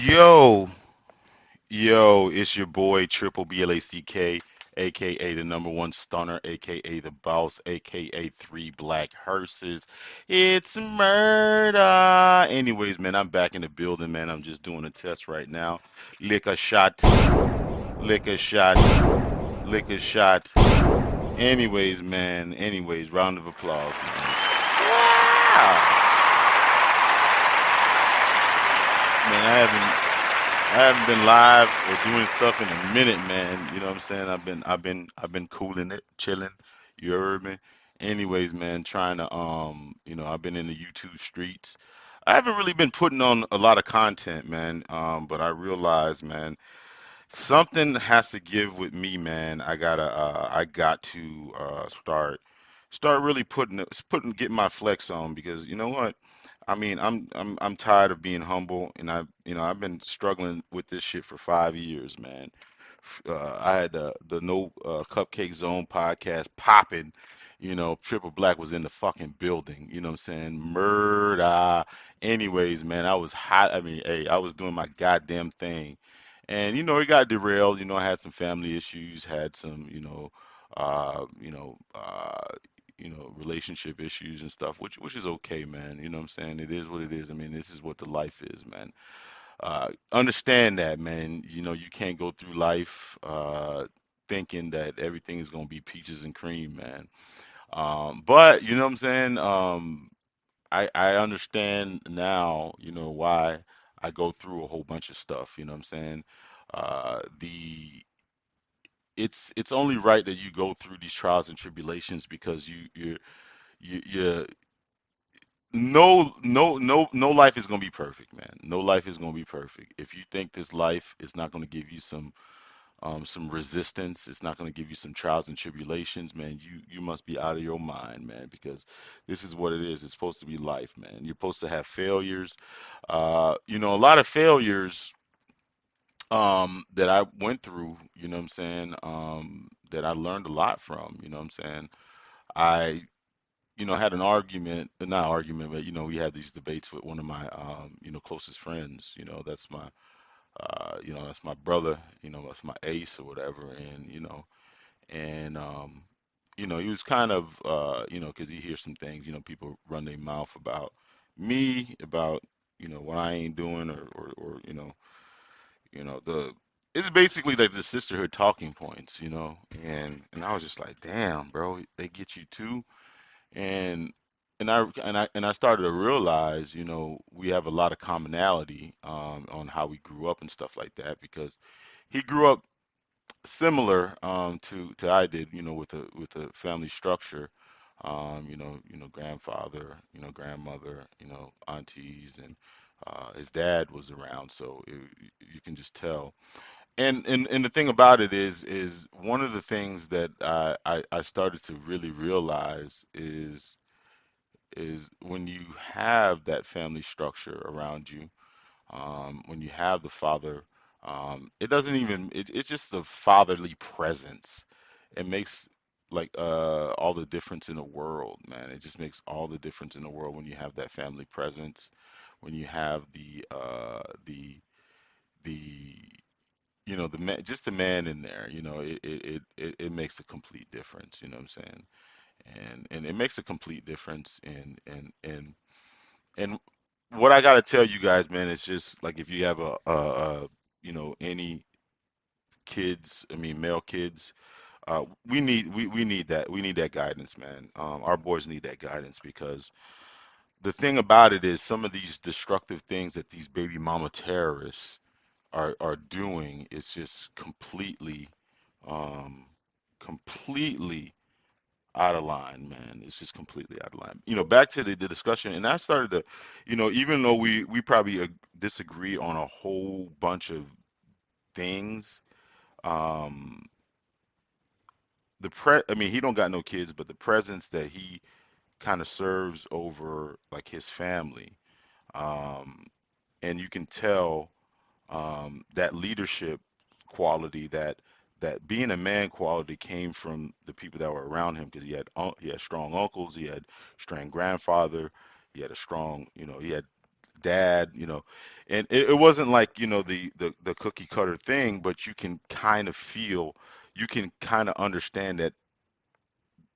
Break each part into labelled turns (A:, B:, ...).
A: Yo, yo, it's your boy Triple BLACK, aka the number one stunner, aka the boss, aka three black hearses. It's murder. Anyways, man, I'm back in the building, man. I'm just doing a test right now. Lick a shot, lick a shot, lick a shot. Anyways, man. Anyways, round of applause, man. Yeah. Man, I haven't been live or doing stuff in a minute, man. You know what I'm saying? I've been cooling it, chilling. You heard me? Anyways, man, trying to I've been in the YouTube streets. I haven't really been putting on a lot of content, man. But I realized, man, something has to give with me, man. I got to start really getting my flex on because you know what? I mean, I'm tired of being humble, and I've been struggling with this shit for 5 years, man. I had the No Cupcake Zone podcast popping. Triple Black was in the fucking building. You know what I'm saying? Murder. Anyways, man, I was hot. I mean, hey, I was doing my goddamn thing, and it got derailed. I had some family issues, had some, relationship issues and stuff, which is okay, man. You know what I'm saying? It is what it is. I mean, this is what the life is, man. Understand that, man. You can't go through life thinking that everything is gonna be peaches and cream, man. But you know what I'm saying? I understand now, why I go through a whole bunch of stuff. You know what I'm saying? The it's only right that you go through these trials and tribulations because you no life is gonna be perfect, man. No life is gonna be perfect. If you think this life is not gonna give you some resistance, it's not gonna give you some trials and tribulations, man. You must be out of your mind, man, because this is what it is. It's supposed to be life, man. You're supposed to have failures. A lot of failures that I went through, you know what I'm saying, that I learned a lot from, you know what I'm saying. I had an argument, not argument, but we had these debates with one of my closest friends. That's my brother, that's my ace or whatever, and he was kind of because you hear some things, people run their mouth about me, about what I ain't doing, or the it's basically like the sisterhood talking points, and I was just like, damn, bro, they get you too. And and I and I started to realize, we have a lot of commonality on how we grew up and stuff like that because he grew up similar to I did, with a family structure, grandfather, grandmother, aunties, and his dad was around, so you can just tell. And the thing about it is one of the things that I started to really realize is when you have that family structure around you, when you have the father, it doesn't even it's just the fatherly presence. It makes like all the difference in the world, man. It just makes all the difference in the world when you have that family presence, when you have the the man, just the man in there, it makes a complete difference, you know what I'm saying? And it makes a complete difference and what I gotta tell you guys, man, is just like if you have any kids, I mean male kids, we need that guidance, man. Our boys need that guidance because the thing about it is some of these destructive things that these baby mama terrorists are doing is just um completely out of line, man. It's just completely out of line. Back to the discussion, and I started to, even though we probably disagree on a whole bunch of things, um, I mean, he don't got no kids, but the presence that he kind of serves over like his family, um, and you can tell that leadership quality that being a man quality came from the people that were around him because he had strong uncles, he had strong grandfather, he had a strong, he had dad, and it wasn't like, the cookie cutter thing, but you can kind of feel, you can kind of understand that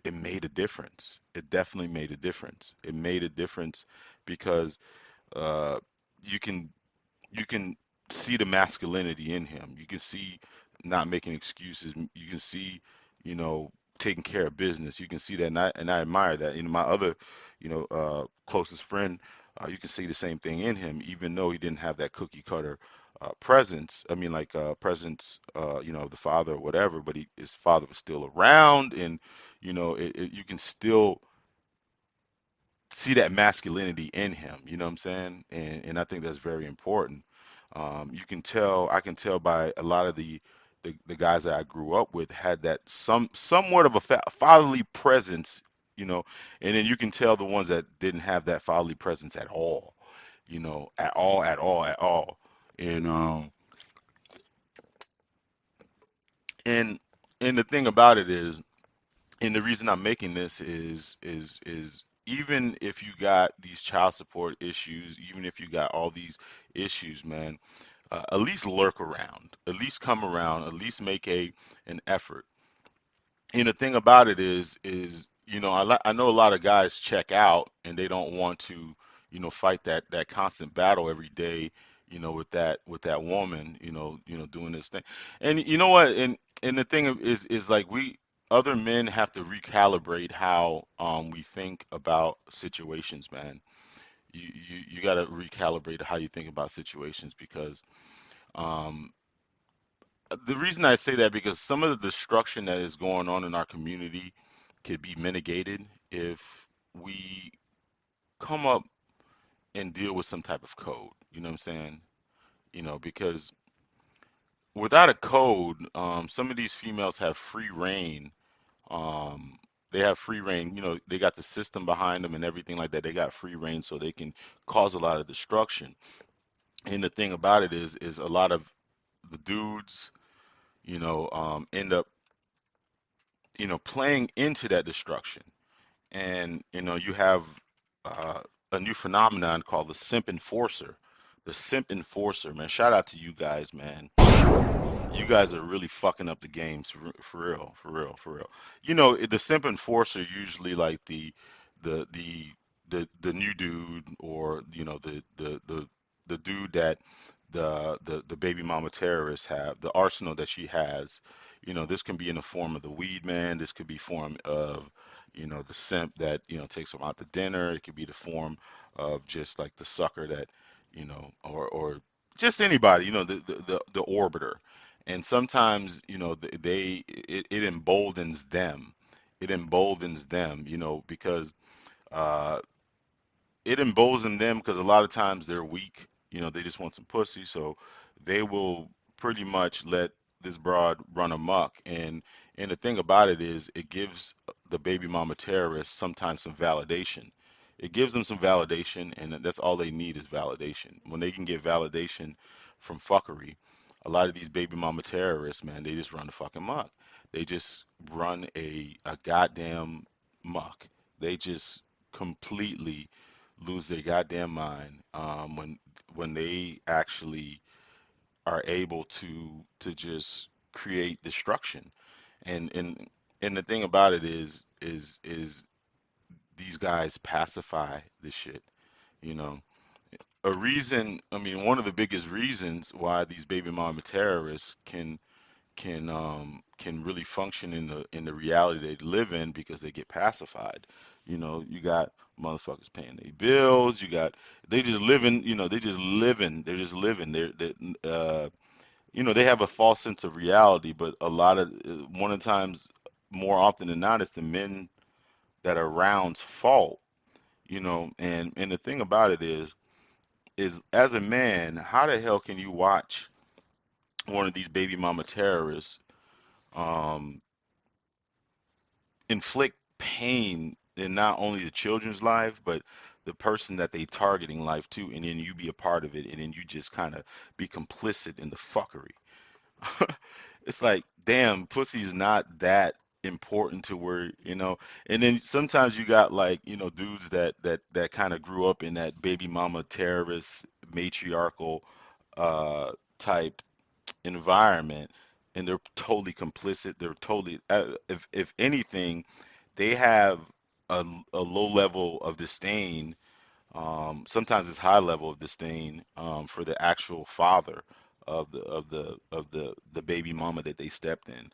A: it made a difference. It definitely made a difference. It made a difference because uh, you can you can see the masculinity in him. You can see not making excuses. You can see, you know, taking care of business. You can see that, and I admire that. My other, closest friend, you can see the same thing in him, even though he didn't have that cookie cutter presence. I mean, like presence, of the father or whatever. But his father was still around, and you can still see that masculinity in him. You know what I'm saying? And I think that's very important. I can tell by a lot of the guys that I grew up with had that somewhat of a fatherly presence, and then you can tell the ones that didn't have that fatherly presence at all, at all, at all, at all. And and and the thing about it is, and the reason I'm making this is even if you got these child support issues, even if you got all these issues, man, at least lurk around, at least come around, at least make an effort. And the thing about it is I know a lot of guys check out and they don't want to fight that constant battle every day, with that woman, doing this thing. And you know what? And the thing is like we other men have to recalibrate how we think about situations, man. You got to recalibrate how you think about situations because um the reason I say that because some of the destruction that is going on in our community could be mitigated if we come up and deal with some type of code. You know what I'm saying? Because without a code, some of these females have free reign. Um, they have free reign. They got the system behind them and everything like that. They got free reign, so they can cause a lot of destruction. And the thing about it is a lot of the dudes, end up, playing into that destruction. And you have uh, a new phenomenon called the simp enforcer. The simp enforcer, man. Shout out to you guys, man. You guys are really fucking up the games for real, for real, for real. The simp enforcer usually like the the the new dude, or the dude that the baby mama terrorists have, the arsenal that she has. This can be in the form of the weed man. This could be form of the simp that takes them out to dinner. It could be the form of just like the sucker that or just anybody, the orbiter. And sometimes it emboldens them. It emboldens them, because uh it emboldens them because a lot of times they're weak. They just want some pussy, so they will pretty much let this broad run amok. And the thing about it is, it gives the baby mama terrorists sometimes some validation. It gives them some validation, and that's all they need is validation. When they can get validation from fuckery, a lot of these baby mama terrorists, man, they just run the fucking muck. They just run a goddamn muck. They just completely lose their goddamn mind when they actually are able to just create destruction. And and and the thing about it is these guys pacify this shit. You know, a reason. I mean, one of the biggest reasons why these baby mama terrorists can really function in the reality they live in because they get pacified. You got motherfuckers paying their bills. You got they just living. They just living. They're just living. They have a false sense of reality. But a lot of one of the times, more often than not, it's the men that are around's fault. And the thing about it is as a man, how the hell can you watch one of these baby mama terrorists um, inflict pain in not only the children's life, but the person that they targeting life too, and then you be a part of it, and then you just kind of be complicit in the fuckery. It's like, damn, pussy's not that. important to where, and then sometimes you got like, dudes that kind of grew up in that baby mama terrorist matriarchal uh type environment, and they're totally complicit. They're totally, if anything, they have a, a low level of disdain. Sometimes it's high level of disdain, for the actual father of the baby mama that they stepped in.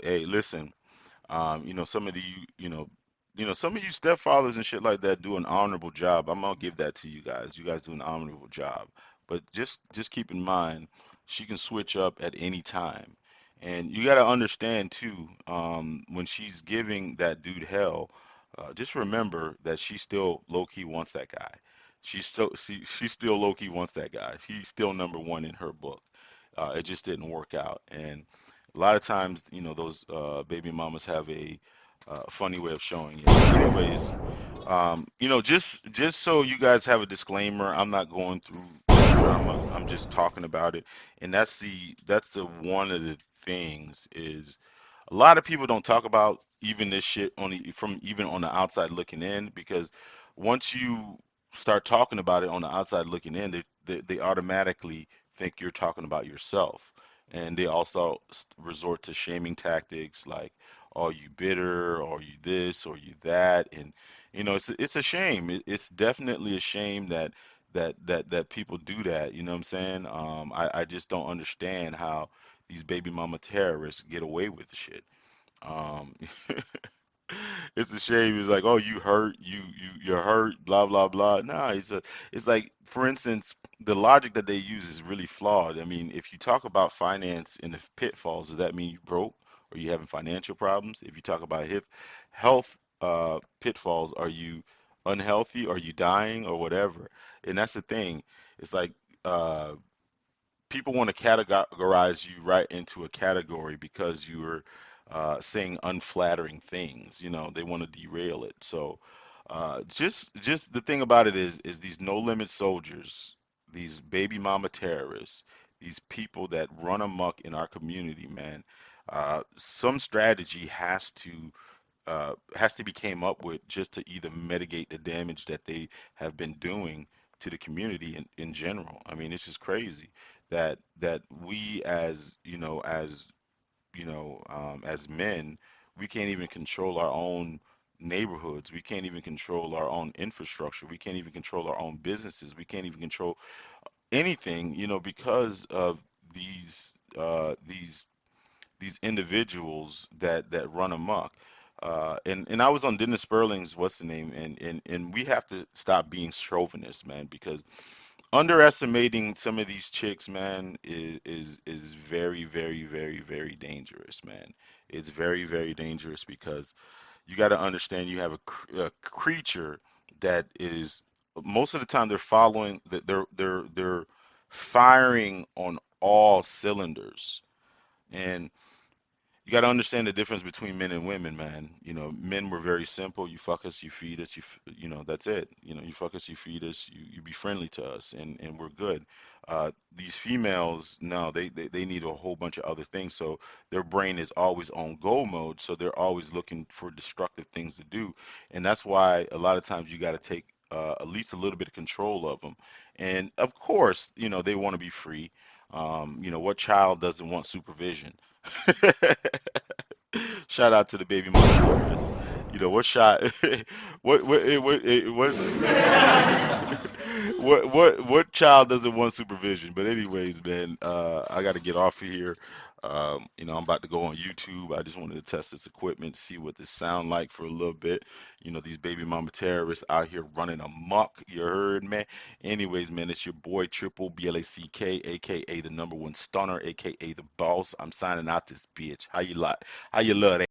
A: Hey, listen, some of the some of you stepfathers and shit like that do an honorable job. I'm gonna give that to you guys. You guys do an honorable job. But just keep in mind, she can switch up at any time. And you got to understand too, when she's giving that dude hell, just remember that she still low key wants that guy. She still low key wants that guy. He's still number one in her book. It just didn't work out. And a lot of times, those baby mamas have a funny way of showing it. But anyways, just so you guys have a disclaimer, I'm not going through that drama. I'm just talking about it, and that's the one of the things is a lot of people don't talk about even this shit from even on the outside looking in, because once you start talking about it on the outside looking in, they automatically think you're talking about yourself, and they also resort to shaming tactics like, "Oh, you bitter," or "You this," or "You that," and it's a shame. It's definitely a shame that people do that. You know what I'm saying? I just don't understand how these baby mama terrorists get away with the shit. Um, it's a shame. It's like, oh, you hurt, you're hurt, blah blah blah. Nah, it's like, for instance, the logic that they use is really flawed. I mean, if you talk about finance and the pitfalls, does that mean you broke or you having financial problems? If you talk about health pitfalls, are you unhealthy? Are you dying or whatever? And that's the thing. It's like, uh, people want to categorize you right into a category because you're saying unflattering things. They want to derail it. So, just the thing about it is these no limit soldiers, these baby mama terrorists, these people that run amok in our community, man. Some strategy has to be came up with just to either mitigate the damage that they have been doing to the community in general. I mean, it's just crazy that we, as men, we can't even control our own neighborhoods. We can't even control our own infrastructure. We can't even control our own businesses. We can't even control anything, because of these individuals that run amok. And I was on Dennis Sperling's, what's the name, and we have to stop being chauvinists, man, because underestimating some of these chicks, man, is very, very, very, very dangerous, man. It's very, very dangerous because you got to understand you have a creature that is, most of the time, they're following that they're firing on all cylinders. And you got to understand the difference between men and women, man. Men were very simple. You fuck us, you feed us, that's it. You fuck us, you feed us, you be friendly to us, and we're good. These females, no, they need a whole bunch of other things. So their brain is always on go mode. So they're always looking for destructive things to do. And that's why a lot of times you got to take at least a little bit of control of them. And of course, they want to be free. What child doesn't want supervision? Shout out to the baby mama terrorists. What shot? What what child doesn't want supervision? But anyways, man, I got to get off of here. I'm about to go on YouTube. I just wanted to test this equipment, see what this sound like for a little bit. These baby mama terrorists out here running amok. You heard, man. Anyways, man, it's your boy Triple Black, aka the number one stunner, aka the boss. I'm signing out this bitch. How you love that?